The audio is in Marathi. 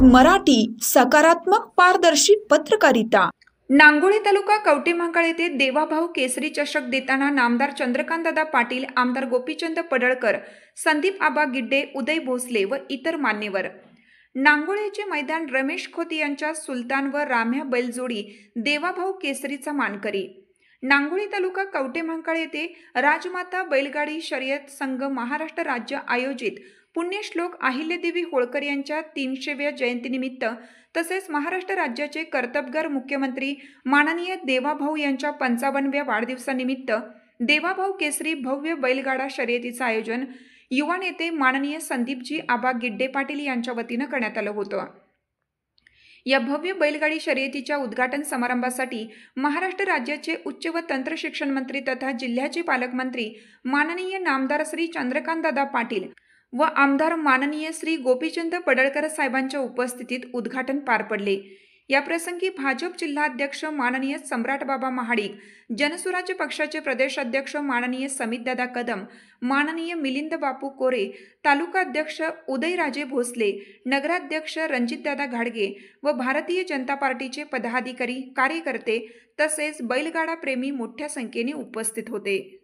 मराठी सकारात्मक पारदर्शी पत्रकारिता। नांगोळी तालुका कवठेमहांकाळ येथे देवाभाऊ केसरी चषक देताना नामदार चंद्रकांतदादा पाटील, आमदार गोपीचंद पडळकर, संदीप आबा गिड्डे, उदय भोसले व इतर मान्यवर। नांगोळीचे मैदान रमेश खोत यांच्या सुलतान व राम्या बैलजोडी देवाभाऊ केसरीचा मानकरी। नांगोळी तालुका कवठेमहांकाळ येथे राजमाता बैलगाडी शर्यत संघ महाराष्ट्र राज्य आयोजित पुण्यश्लोक अहिल्यादेवी होळकर यांच्या 300व्या जयंतीनिमित्त तसेच महाराष्ट्र राज्याचे कर्तबगार मुख्यमंत्री माननीय देवाभाऊ यांच्या 55व्या वाढदिवसानिमित्त देवाभाऊ केसरी भव्य बैलगाडा शर्यतीचे आयोजन युवा नेते माननीय संदीपजी आबा गिड्डे पाटील यांच्या वतीने करण्यात आलं होतं। या भव्य बैलगाडी शर्यतीच्या उद्घाटन समारंभासाठी महाराष्ट्र राज्याचे उच्च व तंत्र शिक्षण मंत्री तथा जिल्ह्याचे पालकमंत्री माननीय नामदार श्री चंद्रकांतदादा पाटील व आमदार माननीय श्री गोपीचंद पडळकर साहेबांच्या उपस्थितीत उद्घाटन पार पडले। या प्रसंगी भाजप जिल्हाध्यक्ष माननीय सम्राट बाबा महाडिक, जनसुराज्य पक्षाचे प्रदेशाध्यक्ष माननीय समितदादा कदम, माननीय मिलिंद बापू कोरे, तालुका अध्यक्ष उदयराजे भोसले, नगराध्यक्ष रणजितदादा घाडगे व भारतीय जनता पार्टीचे पदाधिकारी, कार्यकर्ते तसेच बैलगाडा प्रेमी मोठ्या संख्येने उपस्थित होते।